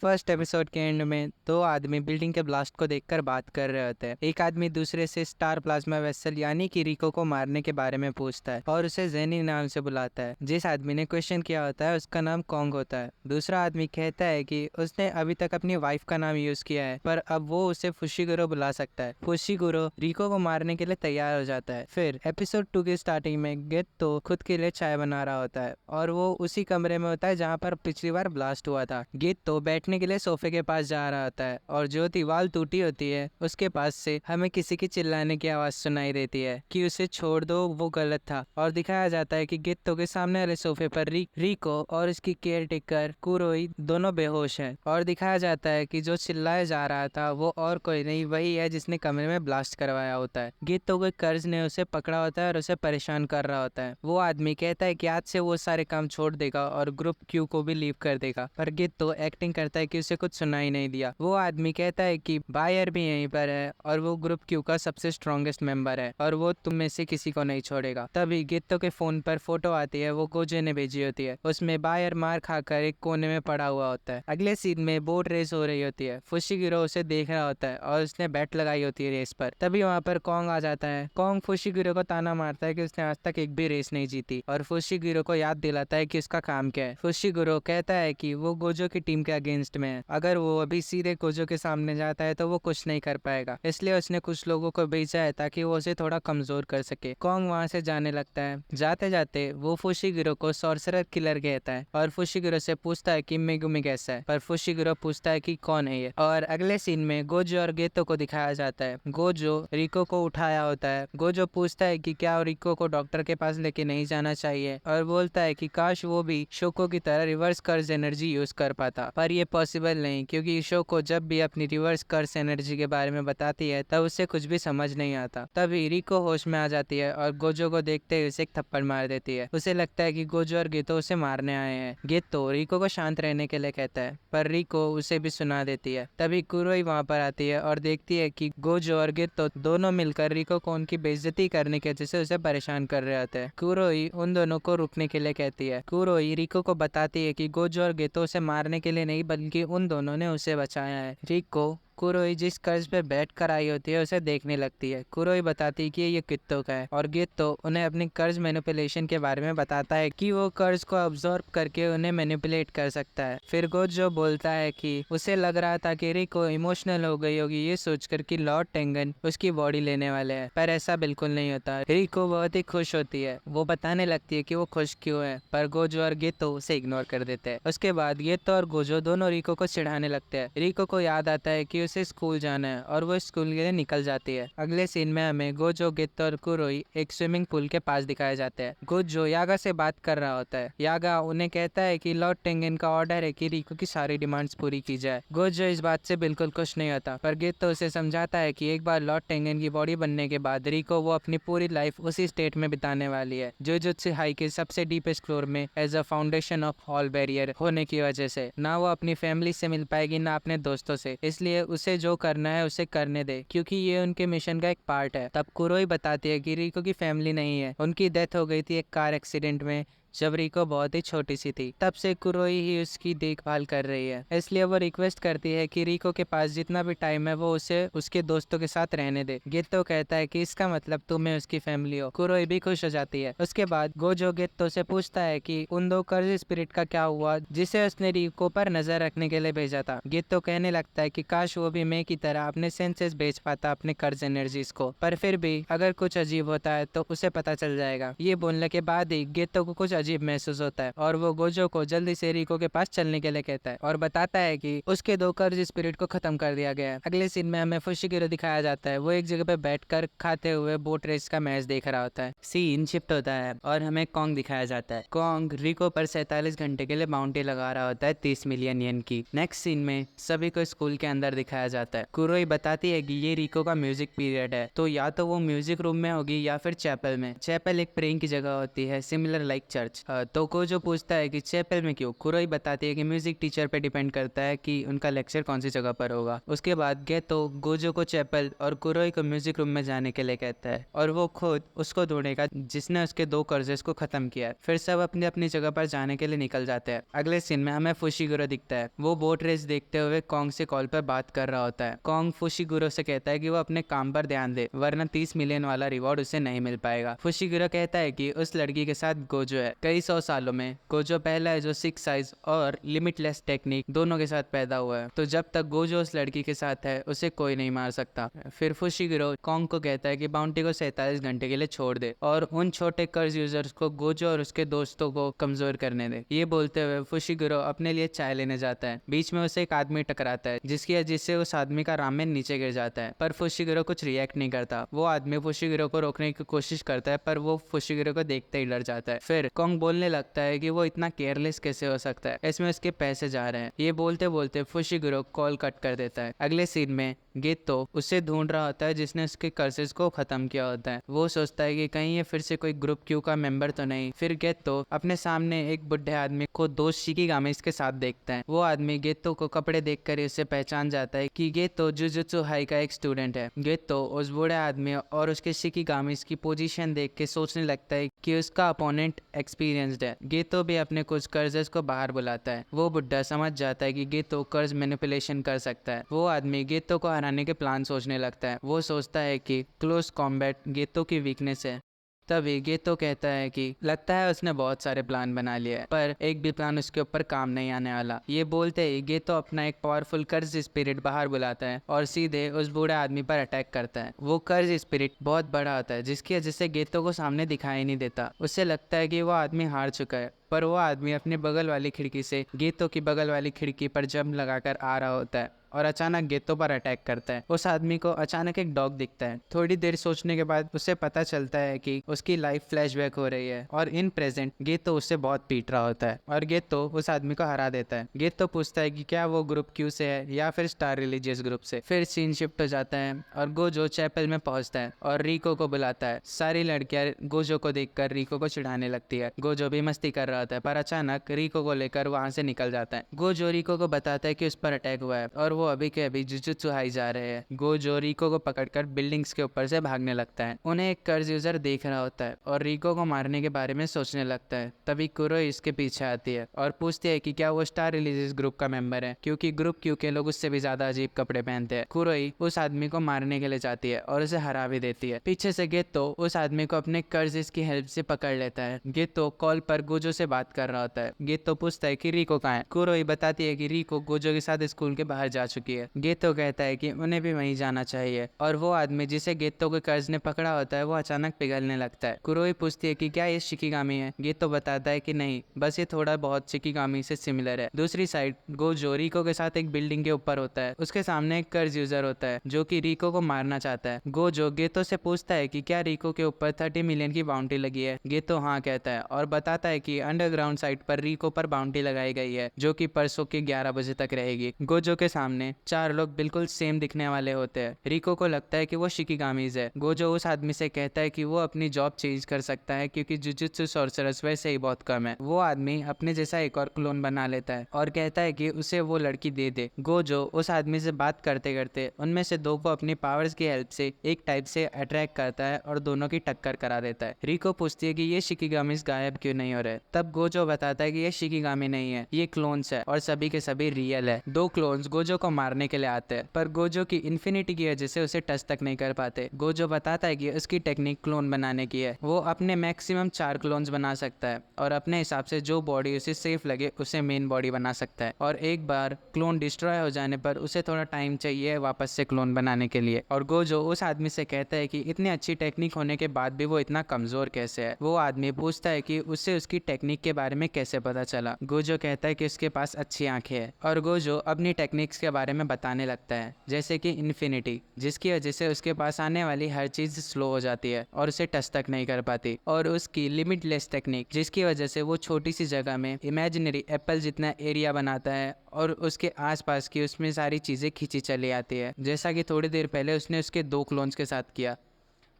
First episode के and में दो आदमी बिल्डिंग के ब्लास्ट को देखकर बात कर रहे होते हैं। एक आदमी दूसरे से स्टार प्लाज्मा वेसल यानी कि रिको को मारने के बारे में पूछता है और उसे जेनी नाम से बुलाता है। जिस आदमी ने क्वेश्चन किया होता है उसका नाम कॉन्ग होता है। दूसरा आदमी कहता है कि उसने अभी तक अपनी वाइफ का नाम यूज किया है पर अब वो उसे फुशिगुरो बुला सकता है। फुशिगुरो रिको को मारने के लिए तैयार हो जाता है। फिर एपिसोड 2 की स्टार्टिंग में गेट तो खुद के लिए चाय बना रहा होता है और वो उसी कमरे में होता है जहाँ पर पिछली बार ब्लास्ट हुआ था। गेट तो बैठने के लिए सोफे के पास जा रहा होता है और जो दीवार टूटी होती है उसके पास से हमें किसी की चिल्लाने की आवाज सुनाई देती है कि उसे छोड़ दो, वो गलत था। और दिखाया जाता है कि गेत्तो के सामने वाले सोफे पर रिको और उसकी केयर टेकर कुरोई दोनों बेहोश हैं और दिखाया जाता है कि जो चिल्लाया जा रहा था वो और कोई नहीं, वही है जिसने कमरे में ब्लास्ट करवाया होता है। गेत्तो के कर्ज ने उसे पकड़ा होता है और उसे परेशान कर रहा होता है। वो आदमी कहता है कि आज से वो सारे काम छोड़ देगा और ग्रुप क्यू को भी लीव कर देगा, पर गेत्तो एक्टिंग करता है कि उसे कुछ सुनाई नहीं दिया। वो आदमी कहता है कि बायर भी यहीं पर है और वो ग्रुप क्यू का सबसे स्ट्रॉन्गेस्ट मेंबर है और वो तुम में से किसी को नहीं छोड़ेगा। तभी गेत्तो के फोन पर फोटो आती है, वो गोजे ने भेजी होती है। उसमें बायर मार खाकर एक कोने में पड़ा हुआ होता है। अगले सीन में बोट रेस हो रही होती है। फुशिगिरो उसे देख रहा होता है और उसने बैट लगाई होती है रेस पर। तभी वहाँ पर कॉन्ग आ जाता है। कॉन्ग फुशिगिरो को ताना मारता है कि उसने आज तक एक भी रेस नहीं जीती और फुशिगिरो को याद दिलाता है कि उसका काम क्या है। फुशिगिरो कहता है कि वो गोजो की टीम के अगेंस्ट में है। अगर वो अभी सीधे गोजो के सामने जाता है तो वो कुछ नहीं कर पाएगा, इसलिए उसने कुछ लोगों को भेजा है ताकि वो उसे थोड़ा कमजोर कर सके। कॉन्ग वहाँ से जाने लगता है। जाते जाते वो फुशिगिरो को सॉर्सरर किलर कहता है और फुशिगिरो से पूछता है कि मेगुमी कैसा है, पर फुशिगिरो पूछता है कि कौन है ये। और अगले सीन में गोजो और गेतो को दिखाया जाता है। गोजो रिको को उठाया होता है। गोजो पूछता है कि क्या रिको को डॉक्टर के पास लेके नहीं जाना चाहिए और बोलता है कि काश वो भी शोको की तरह रिवर्स कर्ज एनर्जी यूज कर पाता, पर ये पॉसिबल नहीं क्योंकि शोको जब भी अपनी रिवर्स कर्ज एनर्जी के बारे में बताती है तब उसे कुछ भी समझ नहीं आता। तभी रिको होश में आ जाती है और गोजो को देखते ही उसे एक थप्पड़ मार देती है। उसे लगता है कि गोजो और गेतो उसे मारने आए हैं। गेतो रिको को शांत रहने के लिए कहता है पर रिको उसे भी सुना देती है। तभी कुरोई वहाँ पर आती है और देखती है कि गोजो और गेतो दोनों मिलकर रिको को उनकी बेइज्जती करने की वजह से उसे परेशान कर रहे होते हैं। कुरोई उन दोनों को रुकने के लिए कहती है। कुरोई रिको को बताती है कि गोजो और गेतो उसे मारने के लिए नहीं बल्कि उन दोनों ने उसे बचाया है। रिको कुरोई जिस कर्ज पे बैठ कर आई होती है उसे देखने लगती है। कुरोई बताती है कि ये कित्तो का है और गेतो उन्हें अपनी कर्ज मैनिपुलेशन के बारे में बताता है कि वो कर्ज को अब्सॉर्ब करके उन्हें मैनिपुलेट कर सकता है। फिर गोजो बोलता है कि उसे लग रहा था कि रिको इमोशनल हो गई होगी ये सोचकर कि लॉर्ड टेंगन उसकी बॉडी लेने वाले हैं, पर ऐसा बिल्कुल नहीं होता। रिको बहुत ही खुश होती है। वो बताने लगती है कि वो खुश क्यों है, पर गोजो और गेतो उसे इग्नोर कर देते हैं। उसके बाद गेतो और गोजो दोनों रिको को चिढ़ाने लगते हैं। रिको को याद आता है कि उसे स्कूल जाना है और वो स्कूल के लिए निकल जाती है। अगले सीन में हमें गोजो, गेतो और कुरोई एक स्विमिंग पूल के पास दिखाए जाते हैं। गोजो यागा से बात कर रहा होता है। यागा उन्हें कहता है कि लॉर्ड टेंगन का ऑर्डर है कि रिको की सारी डिमांड्स पूरी की जाए। गोजो इस बात से बिल्कुल खुश नहीं होता, पर गेतो उसे समझाता है कि एक बार लॉर्ड टेंगन की बॉडी बनने के बाद रिको वो अपनी पूरी लाइफ उसी स्टेट में बिताने वाली है, जुजुत्सु हाई के सबसे डीपेस्ट फ्लोर में as a foundation of all barrier होने की वजह से। ना वो अपनी फैमिली से मिल पाएगी ना अपने दोस्तों से, इसलिए उसे जो करना है उसे करने दे क्योंकि ये उनके मिशन का एक पार्ट है। तब कुरोई बताती है कि रिको की फैमिली नहीं है, उनकी डेथ हो गई थी एक कार एक्सीडेंट में जब रिको बहुत ही छोटी सी थी। तब से कुरोई ही उसकी देखभाल कर रही है, इसलिए वो रिक्वेस्ट करती है कि रिको के पास जितना भी टाइम है वो उसे उसके दोस्तों के साथ रहने दे। गेतो कहता है कि इसका मतलब तुम्हें उसकी फैमिली हो। कुरोई भी खुश हो जाती है। उसके बाद गोजो गेतो से पूछता है कि उन दो कर्ज स्पिरिट का क्या हुआ जिसे उसने रिको पर नजर रखने के लिए भेजा था। गेतो कहने लगता है कि काश वो भी मैं की तरह अपने सेंसेस बेच पाता अपने कर्ज एनर्जीज को, पर फिर भी अगर कुछ अजीब होता है तो उसे पता चल जाएगा। ये बोलने के बाद ही गेतो को कुछ अजीब महसूस होता है और वो गोजो को जल्दी से रिको के पास चलने के लिए कहता है और बताता है कि उसके दो कर्ज स्पिरिट को खत्म कर दिया गया है। अगले सीन में हमें फुशिगिरो दिखाया जाता है। वो एक जगह पे बैठकर खाते हुए बोट रेस का मैच देख रहा होता है। सीन शिफ्ट होता है और हमें कॉन्ग दिखाया जाता है। कॉन्ग रिको पर 47 घंटे के लिए बाउंटी लगा रहा होता है 30 मिलियन येन की। नेक्स्ट सीन में सभी को स्कूल के अंदर दिखाया जाता है। कुरोई बताती है कि ये रिको का म्यूजिक पीरियड है, तो या तो वो म्यूजिक रूम में होगी या फिर चैपल में। चैपल एक प्रेइंग की जगह होती है सिमिलर लाइक चर्च। सच। तो गोजो पूछता है कि चैपल में क्यों। कुरोई बताती है कि म्यूजिक टीचर पे डिपेंड करता है कि उनका लेक्चर कौन सी जगह पर होगा। उसके बाद गेतो गोजो को चैपल और कुरोई को म्यूजिक रूम में जाने के लिए कहता है और वो खुद उसको ढूंढेगा जिसने उसके 2 कर्जेस को खत्म किया है। फिर सब अपनी अपनी जगह पर जाने के लिए निकल जाते हैं। अगले सीन में हमें फुशिगुरो दिखता है। वो बोट रेस देखते हुए कॉन्ग से कॉल पर बात कर रहा होता है। कॉन्ग फुशिगुरो से कहता है कि वो अपने काम पर ध्यान दे, वरना 30 मिलियन वाला रिवॉर्ड उसे नहीं मिल पाएगा। फुशिगुरो कहता है कि उस लड़की के साथ गोजो है। कई 100 सालों में गोजो पहला है जो 6 साइज और लिमिटलेस टेक्निक दोनों के साथ पैदा हुआ है, तो जब तक गोजो उस लड़की के साथ है उसे कोई नहीं मार सकता। फिर फुशिगुरो कॉन्ग को कहता है कि बाउंटी को 47 घंटे के लिए छोड़ दे और उन छोटे कर्ज यूजर्स को गोजो और उसके दोस्तों को कमजोर करने दे। ये बोलते हुए फुशिगुरो अपने लिए चाय लेने जाता है। बीच में उसे एक आदमी टकराता है जिसकी वजह से उस आदमी का रामेन नीचे गिर जाता है, पर फुशिगुरो कुछ रिएक्ट नहीं करता। वो आदमी फुशिगुरो को रोकने की कोशिश करता है पर वो फुशिगुरो को देखते ही डर जाता है। फिर कॉन्ग बोलने लगता है कि वो इतना केयरलेस कैसे हो सकता है, इसमें उसके पैसे जा रहे हैं। ये बोलते बोलते फुशिगुरो कॉल कट कर देता है। अगले सीन में गेतो उसे ढूंढ रहा होता है जिसने उसके कर्सेस को खत्म किया होता है। वो सोचता है कि कहीं ये फिर से कोई ग्रुप क्यू का मेंबर तो नहीं। फिर गेतो अपने सामने एक बुढ़े आदमी को 2 शिकिगामिस के साथ देखता है। वो आदमी गेतो को कपड़े देखकर ही उसे पहचान जाता है कि गेतो जुजुत्सु हाई का एक स्टूडेंट है। गेतो उस बूढ़े आदमी और उसके शिकिगामिस की पोजीशन देख के सोचने लगता है कि उसका अपोनेंट एक्सपीरियंस्ड है। गेतो भी अपने कुछ कर्जेस को बाहर बुलाता है। वो बुढ़ा समझ जाता है कि गेतो कर्ज मैनिपुलेशन कर सकता है। वो आदमी गेतो को हराने के प्लान सोचने लगता है। वो सोचता है कि क्लोज कॉम्बैट गेतो की वीकनेस है। तभी गेतो कहता है कि लगता है उसने बहुत सारे प्लान बना लिए हैं, पर एक भी प्लान उसके ऊपर काम नहीं आने वाला। ये बोलते ही गेतो अपना एक पावरफुल कर्ज स्पिरिट बाहर बुलाता है और सीधे उस बूढ़े आदमी पर अटैक करता है। वो कर्ज स्पिरिट बहुत बड़ा होता है जिसकी वजह से गेतो को सामने दिखाई नहीं देता। उसे लगता है कि वो आदमी हार चुका है, पर वो आदमी अपने बगल वाली खिड़की से गेतो की बगल वाली खिड़की पर जंप लगाकर आ रहा होता है और अचानक गेतो पर अटैक करता है। उस आदमी को अचानक एक डॉग दिखता है। थोड़ी देर सोचने के बाद उसे पता चलता है कि उसकी लाइफ फ्लैशबैक हो रही है और इन प्रेजेंट गेतो उससे बहुत पीट रहा होता है और गेतो उस आदमी को हरा देता है। गेतो पूछता है कि क्या वो ग्रुप क्यू से है या फिर स्टार रिलीजियस ग्रुप से। फिर सीन शिफ्ट हो जाता है और गोजो चैपल में पहुंचता है और रिको को बुलाता है। सारी लड़कियां गोजो को देखकर रिको को चिढ़ाने लगती है। गोजो भी मस्ती कर रहा था, पर अचानक रिको को लेकर वहां से निकल जाता है। गोजो रिको को बताता है कि उस पर अटैक हुआ है और वो अभी के अभी जुजुत्सु हाई जा रहे हैं। गोजो रिको को पकड़कर बिल्डिंग्स के ऊपर से भागने लगता है। उन्हें एक कर्ज यूजर देख रहा होता है और रिको को मारने के बारे में सोचने लगता है। तभी कुरोई इसके पीछे आती है और पूछती है कि क्या वो स्टार रिलीजियस ग्रुप का मेंबर है, क्योंकि ग्रुप क्यू के लोग उससे भी ज्यादा अजीब कपड़े पहनते हैं। कुरोई उस आदमी को मारने के लिए जाती है और उसे हरा भी देती है। पीछे से गेतो उस आदमी को अपने कर्जेस की हेल्प से पकड़ लेता है। गेतो कॉल पर गोजो से बात कर रहा होता है। गेतो पूछता है कि रिको कहाँ है। कुरोई बताती है कि रिको गोजो के साथ स्कूल के बाहर जा चुकी है। गेतो कहता है कि उन्हें भी वहीं जाना चाहिए और वो आदमी जिसे गेतो के कर्ज ने पकड़ा होता है वो अचानक पिघलने लगता है। कुरोई पूछती है कि क्या ये शिकिगामी है। गेतो बताता है कि नहीं, बस ये थोड़ा बहुत शिकिगामी से सिमिलर है। दूसरी साइड गोजो रिको के साथ एक बिल्डिंग के ऊपर होता है। उसके सामने एक कर्ज यूजर होता है जो कि रिको को मारना चाहता है। गोजो गेतो से पूछता है कि क्या रिको के ऊपर 30 मिलियन की बाउंटी लगी है। गेतो हाँ कहता है और बताता है कि अंडरग्राउंड साइट पर रिको पर बाउंटी लगाई गई है जो कि परसों के 11 बजे तक रहेगी। गोजो के सामने 4 लोग बिल्कुल सेम दिखने वाले होते हैं। रिको को लगता है कि वो शिकिगामीज है। गोजो उस आदमी से कहता है कि वो अपनी जॉब चेंज कर सकता है क्योंकि जुजुत्सु सॉर्सरर्स वैसे ही बहुत कम है। वो आदमी अपने जैसा एक और क्लोन बना लेता है और कहता है कि उसे वो लड़की दे दे। गोजो उस आदमी से बात करते करते उनमें से 2 को अपनी पावर्स की हेल्प से एक टाइप से अट्रैक्ट करता है और दोनों की टक्कर करा देता है। रिको पूछती है कि ये शिकिगामीज गायब क्यों नहीं हो रहे। तब गोजो बताता है कि ये शिकिगामी नहीं है, ये क्लोन्स है और सभी के सभी रियल है। 2 क्लोन्स गोजो को मारने के लिए आते हैं पर गोजो की इन्फिनिटी की वजह से उसे टच तक नहीं कर पाते। गोजो बताता है कि उसकी टेक्निक क्लोन बनाने की है। वो अपने मैक्सिमम 4 क्लोन्स बना सकता है और अपने हिसाब से जो बॉडी उसे सेफ लगे उसे मेन बॉडी बना सकता है। और एक बार क्लोन डिस्ट्रॉय हो जाने पर उसे थोड़ा टाइम चाहिए वापस से क्लोन बनाने के लिए। और गोजो उस आदमी से कहता है कि इतनी अच्छी टेक्निक होने के बाद भी वो इतना कमजोर कैसे है। वो आदमी पूछता है कि उसे उसकी टेक्निक के बारे में कैसे पता चला। गोजो कहता है कि उसके पास अच्छी आंखें हैं और गोजो अपनी टेक्निक्स के बारे में बताने लगता है, जैसे कि इन्फिनिटी, जिसकी वजह से उसके पास आने वाली हर चीज स्लो हो जाती है और उसे टच तक नहीं कर पाती। और उसकी लिमिटलेस टेक्निक, जिसकी वजह से वो छोटी सी जगह में इमेजिनरी एप्पल जितना एरिया बनाता है और उसके आसपास की उसमें सारी चीजें खींची चली आती है, जैसा कि थोड़ी देर पहले उसने उसके 2 क्लोन्स के साथ किया।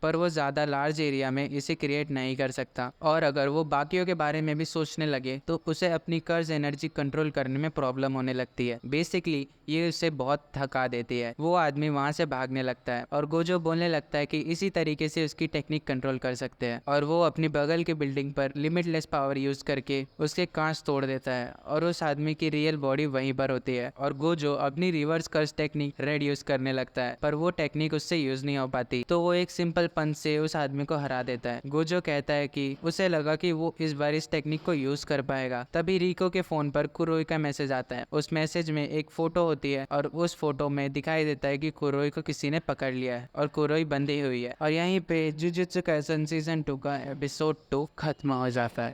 पर वो ज्यादा लार्ज एरिया में इसे क्रिएट नहीं कर सकता। और अगर वो बाकियों के बारे में भी सोचने लगे तो उसे अपनी कर्ज एनर्जी कंट्रोल करने में प्रॉब्लम होने लगती है। बेसिकली ये उसे बहुत थका देती है। वो आदमी वहां से भागने लगता है और गोजो बोलने लगता है कि इसी तरीके से उसकी टेक्निक कंट्रोल कर सकते हैं, और वो अपनी बगल की बिल्डिंग पर लिमिटलेस पावर यूज करके उसके कांच तोड़ देता है और उस आदमी की रियल बॉडी वहीं पर होती है। और गोजो अपनी रिवर्स कर्ज टेक्निक रेड यूज करने लगता है, पर वो टेक्निक उससे यूज नहीं हो पाती, तो वो एक सिंपल पंच से उस आदमी को हरा देता है। गोजो कहता है कि उसे लगा कि वो इस बार इस टेक्निक को यूज कर पाएगा। तभी रिको के फोन पर कुरोई का मैसेज आता है। उस मैसेज में एक फोटो होती है और उस फोटो में दिखाई देता है कि कुरोई को किसी ने पकड़ लिया है और कुरोई बंधी हुई है। और यहीं पे जुजुत्सु काइसेन सीजन 2 का एपिसोड 2 खत्म हो जाता है।